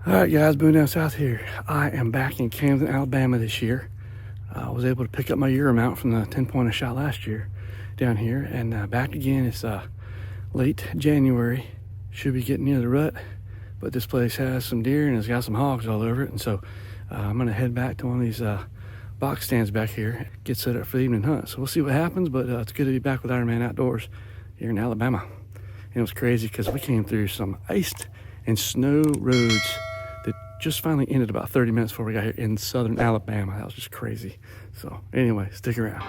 All right, guys, Boone down south here. I am back in Camden, Alabama this year. I was able to pick up my year amount from the 10-point I shot last year down here, and back again. It's late January. Should be getting near the rut, but this place has some deer and it's got some hogs all over it, and so I'm gonna head back to one of these box stands back here, get set up for the evening hunt. So we'll see what happens, but it's good to be back with Ironman Outdoors here in Alabama. And it was crazy because we came through some iced and snow roads that just finally ended about 30 minutes before we got here in southern Alabama. That was just crazy. So anyway, stick around.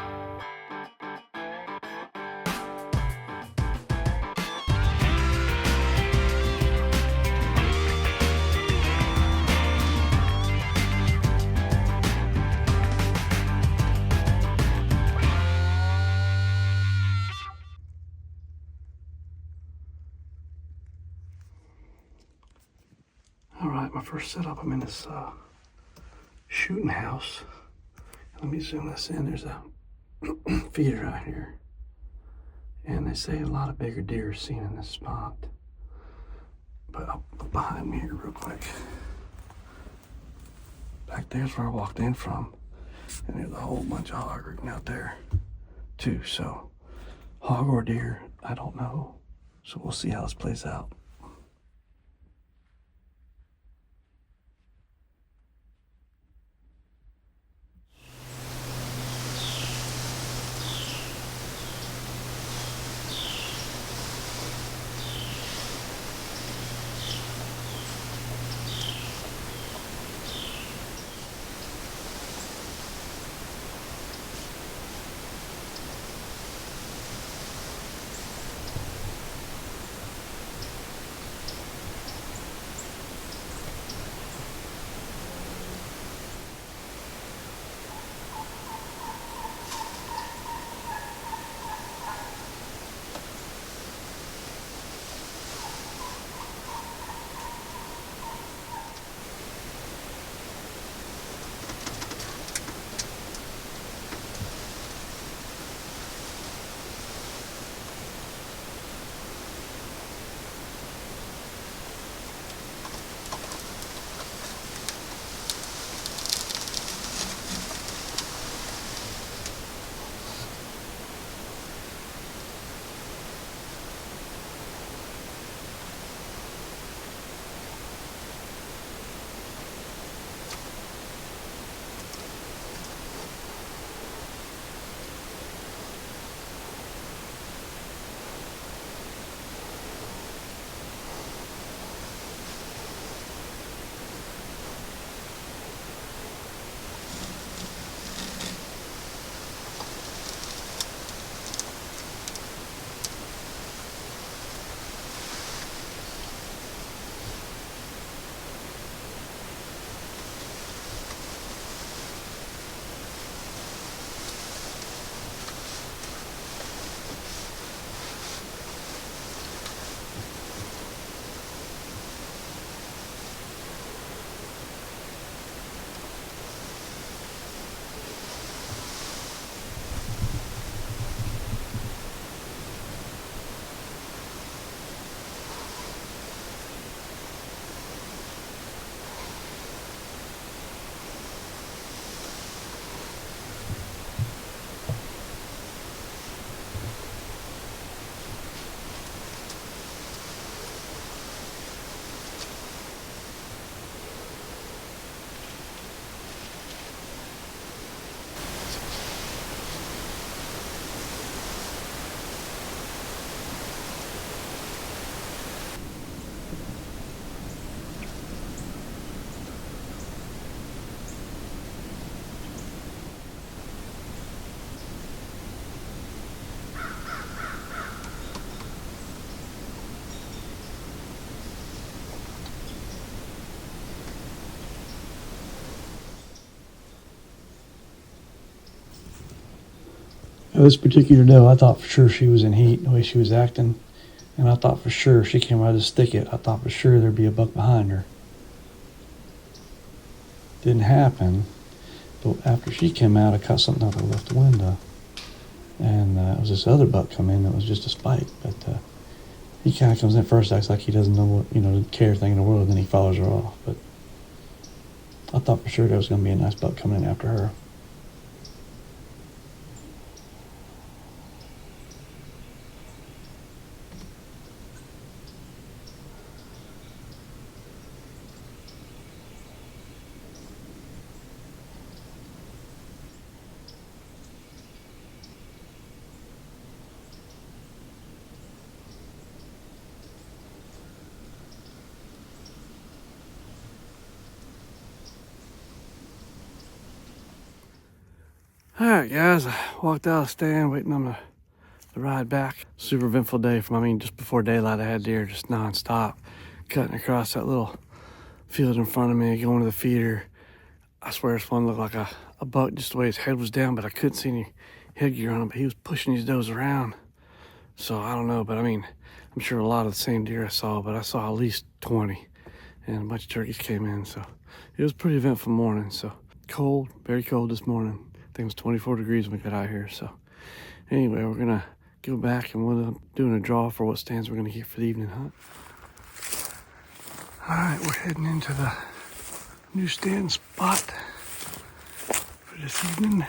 All right, my first setup, I'm in this shooting house. Let me zoom this in. There's a feeder out here. And they say a lot of bigger deer are seen in this spot. But I'll look behind me here real quick. Back there's where I walked in from. And there's a whole bunch of hog rooting out there too. So hog or deer, I don't know. So we'll see how this plays out. This particular doe, I thought for sure she was in heat, the way she was acting. And I thought for sure she came out of this thicket. I thought for sure there'd be a buck behind her. Didn't happen. But after she came out, I caught something out the left window. And it was this other buck come in that was just a spike. But he kind of comes in first, acts like he doesn't know what, doesn't care a thing in the world, and then he follows her off. But I thought for sure there was going to be a nice buck coming in after her. Alright guys, I walked out of the stand waiting on the ride back. Super eventful day just before daylight I had deer just non-stop. Cutting across that little field in front of me, going to the feeder. I swear this one looked like a buck just the way his head was down, but I couldn't see any headgear on him, but he was pushing these does around. So I don't know, but I'm sure a lot of the same deer I saw, but I saw at least 20 and a bunch of turkeys came in. So it was a pretty eventful morning. So cold, very cold this morning. I think it was 24 degrees when we got out here. So anyway, we're gonna go back and we're doing a draw for what stands we're gonna get for the evening hunt. All right, we're heading into the new stand spot for this evening.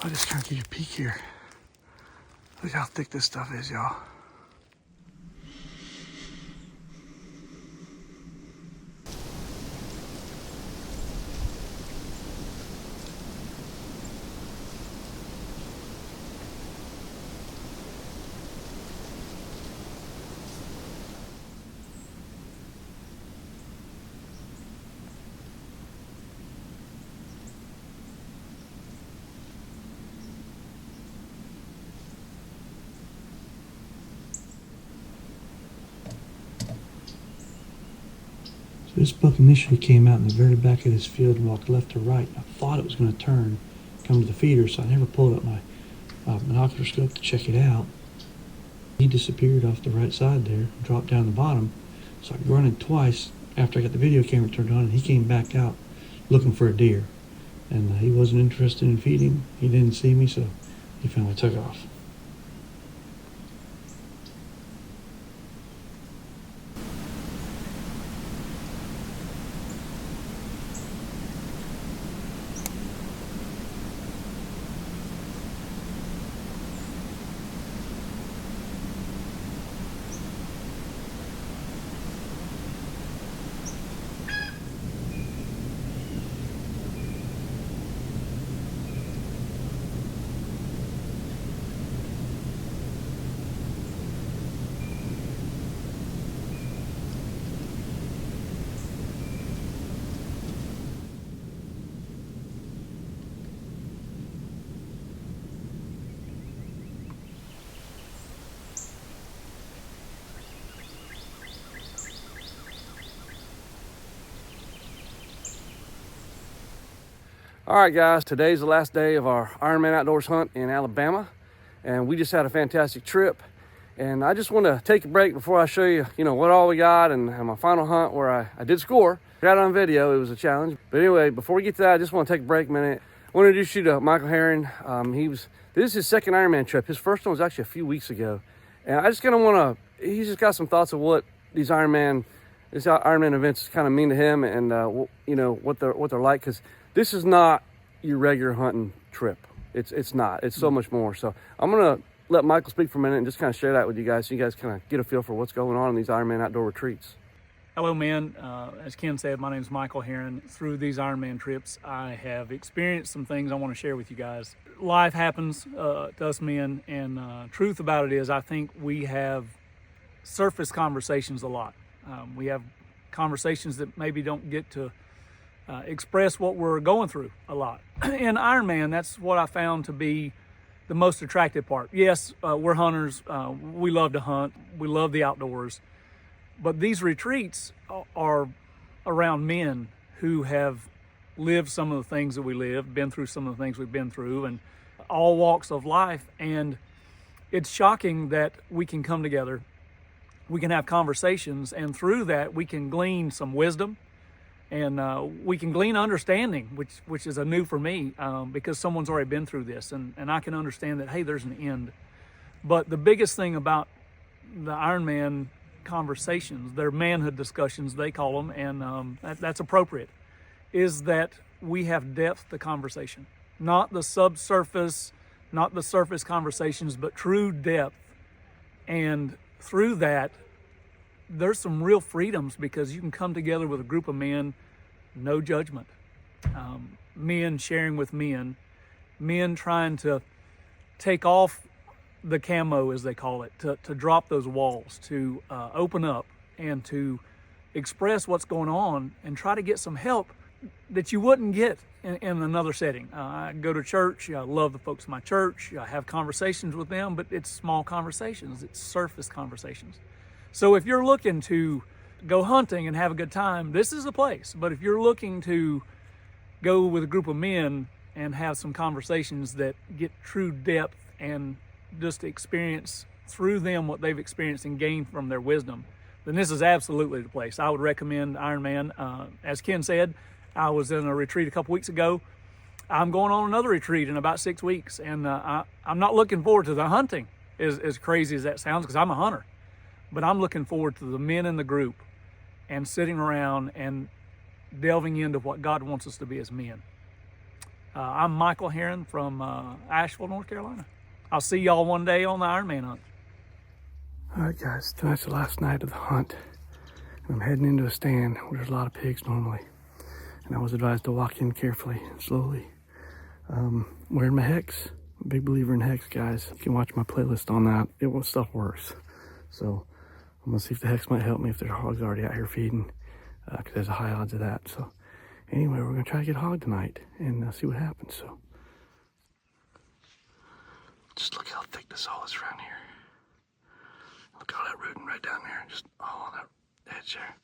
I'll just kind of give you a peek here. Look how thick this stuff is, y'all. This buck initially came out in the very back of this field and walked left to right. I thought it was going to turn, come to the feeder, so I never pulled up my binocular scope to check it out. He disappeared off the right side there, dropped down the bottom. So I grunted twice after I got the video camera turned on, and he came back out looking for a deer. And he wasn't interested in feeding. He didn't see me, so he finally took off. All right, guys, today's the last day of our Ironman Outdoors hunt in Alabama, and we just had a fantastic trip. And I just want to take a break before I show you, what all we got and my final hunt where I did score. Got it on video, it was a challenge. But anyway, before we get to that, I just want to take a break a minute. I want to introduce you to Michael Herron. This is his second Ironman trip. His first one was actually a few weeks ago. And I just kind of want to, he's just got some thoughts of what these Ironman events kind of mean to him, and what they're like, because this is not your regular hunting trip. It's not. It's so much more. So I'm gonna let Michael speak for a minute and just kind of share that with you guys, so you guys kind of get a feel for what's going on in these Ironman outdoor retreats. Hello, men. As Ken said, my name is Michael Herron. Through these Ironman trips, I have experienced some things I want to share with you guys. Life happens to us men, and truth about it is, I think we have surface conversations a lot. We have conversations that maybe don't get to express what we're going through a lot. In Ironman, that's what I found to be the most attractive part. Yes, we're hunters. We love to hunt. We love the outdoors. But these retreats are around men who have lived some of the things that we live, been through some of the things we've been through, and all walks of life. And it's shocking that we can come together, we can have conversations, and through that we can glean some wisdom, and we can glean understanding, which is a new for me, because someone's already been through this, and I can understand that, hey, there's an end. But the biggest thing about the Ironman conversations, they're manhood discussions, they call them, and that's appropriate. is that we have depth to conversation, not the subsurface, not the surface conversations, but true depth. And through that, there's some real freedoms because you can come together with a group of men, no judgment. Men sharing with men trying to take off the camo, as they call it, to drop those walls, to open up and to express what's going on and try to get some help that you wouldn't get in another setting. I go to church, I love the folks in my church, I have conversations with them, but it's small conversations, it's surface conversations. So if you're looking to go hunting and have a good time, this is the place. But if you're looking to go with a group of men and have some conversations that get true depth and just experience through them what they've experienced and gained from their wisdom, then this is absolutely the place. I would recommend Ironman. As Ken said, I was in a retreat a couple weeks ago. I'm going on another retreat in about 6 weeks, and I'm not looking forward to the hunting, as crazy as that sounds, because I'm a hunter. But I'm looking forward to the men in the group and sitting around and delving into what God wants us to be as men. I'm Michael Heron from Asheville, North Carolina. I'll see y'all one day on the Ironman hunt. All right, guys, tonight's the last night of the hunt. And I'm heading into a stand where there's a lot of pigs normally. And I was advised to walk in carefully and slowly. Wearing my hex. I'm a big believer in hex, guys. You can watch my playlist on that. It will stuff worse. So I'm gonna see if the hex might help me if there's hogs already out here feeding, because there's a high odds of that. So anyway, we're gonna try to get a hog tonight and see what happens. So just look how thick this all is around here. Look at all that rooting right down there, just all on that edge there.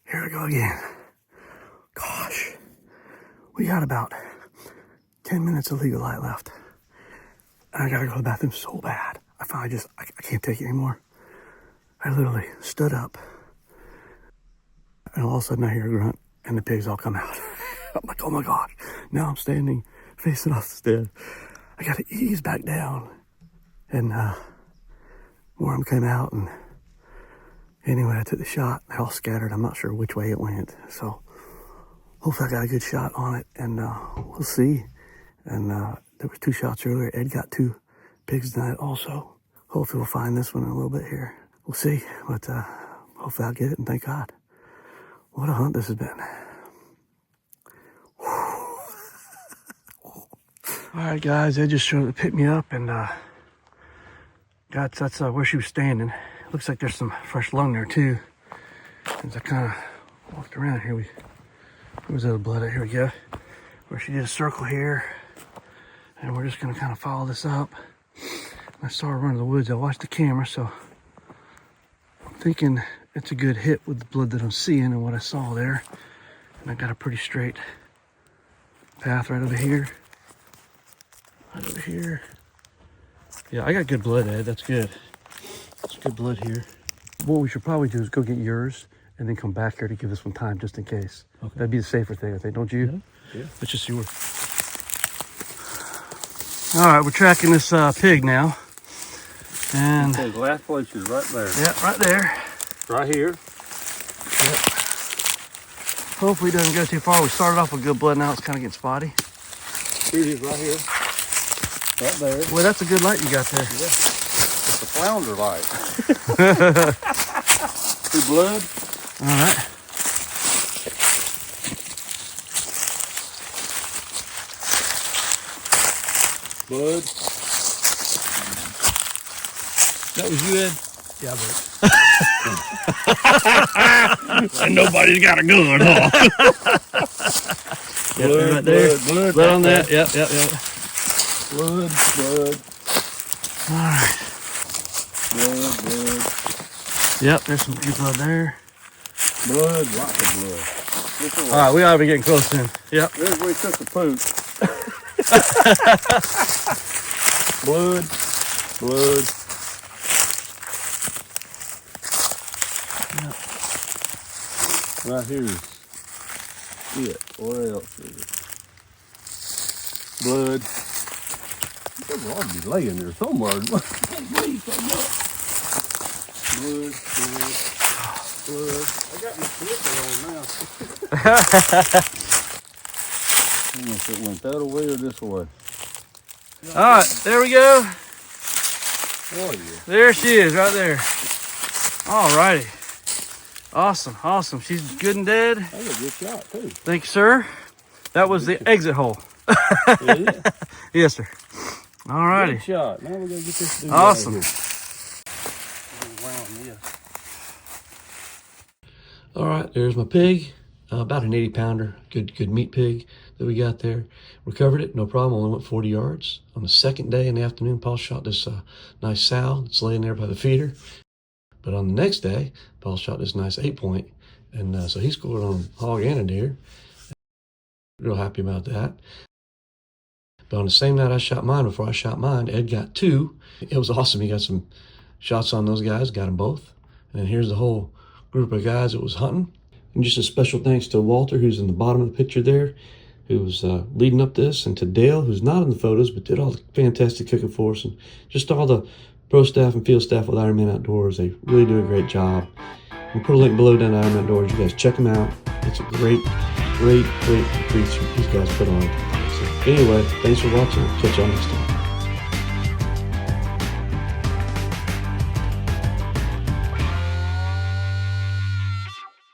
Here we go again. Gosh, we got about 10 minutes of legal light left. And I gotta go to the bathroom so bad. I finally I can't take it anymore. I literally stood up and all of a sudden I hear a grunt and the pigs all come out. I'm like, oh my gosh. Now I'm standing facing off the stand. I gotta ease back down. And more of them came out, and anyway, I took the shot. They all scattered. I'm not sure which way it went. So hopefully I got a good shot on it, and we'll see. And there was 2 shots earlier. Ed got 2 pigs tonight also. Hopefully we'll find this one in a little bit here. We'll see, but hopefully I'll get it, and thank God. What a hunt this has been. All right, guys, Ed just showed up to pick me up, and that's where she was standing. Looks like there's some fresh lung there too. As I kind of walked around here, where was that blood at? Here we go. Where she did a circle here, and we're just gonna kind of follow this up. I saw her run in the woods. I watched the camera, so I'm thinking it's a good hit with the blood that I'm seeing and what I saw there. And I got a pretty straight path right over here. Right over here. Yeah, I got good blood, Ed. That's good. That's good blood here. What we should probably do is go get yours and then come back here to give this one time just in case. Okay. That'd be the safer thing, I think, don't you? Yeah. Let's just see where. All right, we're tracking this pig now. And the last place is right there. Yeah, right there. Right here. Yep. Hopefully it doesn't go too far. We started off with good blood, now it's kind of getting spotty. Here it is right here. Right there. Well, that's a good light you got there. Yeah. It's a flounder light. 2 blood. All right. Blood. That was you, Ed? Yeah, but And nobody's got a gun, huh? Yep, Blood, right there. blood, Blood on that. Yep. blood. All right. Blood. Yep, there's some good blood there. Blood, lots of blood. All right, we ought to be getting close then. Yep. There's where he took the poop. Blood. Yep. Right here is it. What else is it? Blood. There ought to be laying there somewhere. Blood. I got my slipper on now. I don't know if it went that way or this way. All right, there we go. Oh, yeah. There she is, right there. All righty. Awesome. She's good and dead. That was a good shot, too. Thank you, sir. That was the exit hole. Yeah. Yes, sir. All righty. Good shot. Now we're going to get this dude Awesome. out of here. All right, there's my pig. About an 80-pounder, good meat pig that we got there. Recovered it, no problem. Only went 40 yards. On the second day in the afternoon, Paul shot this nice sow that's laying there by the feeder. But on the next day, Paul shot this nice 8-point, and so he scored on a hog and a deer. Real happy about that. But on the same night I shot mine, before I shot mine, Ed got 2. It was awesome. He got some shots on those guys, got them both. And then here's the whole group of guys that was hunting. And just a special thanks to Walter, who's in the bottom of the picture there, who was leading up this, and to Dale, who's not in the photos, but did all the fantastic cooking for us, and just all the pro staff and field staff with Ironman Outdoors. They really do a great job. We'll put a link below down to Ironman Outdoors. You guys check them out. It's a great feature these guys put on. So anyway, thanks for watching. Catch y'all next time.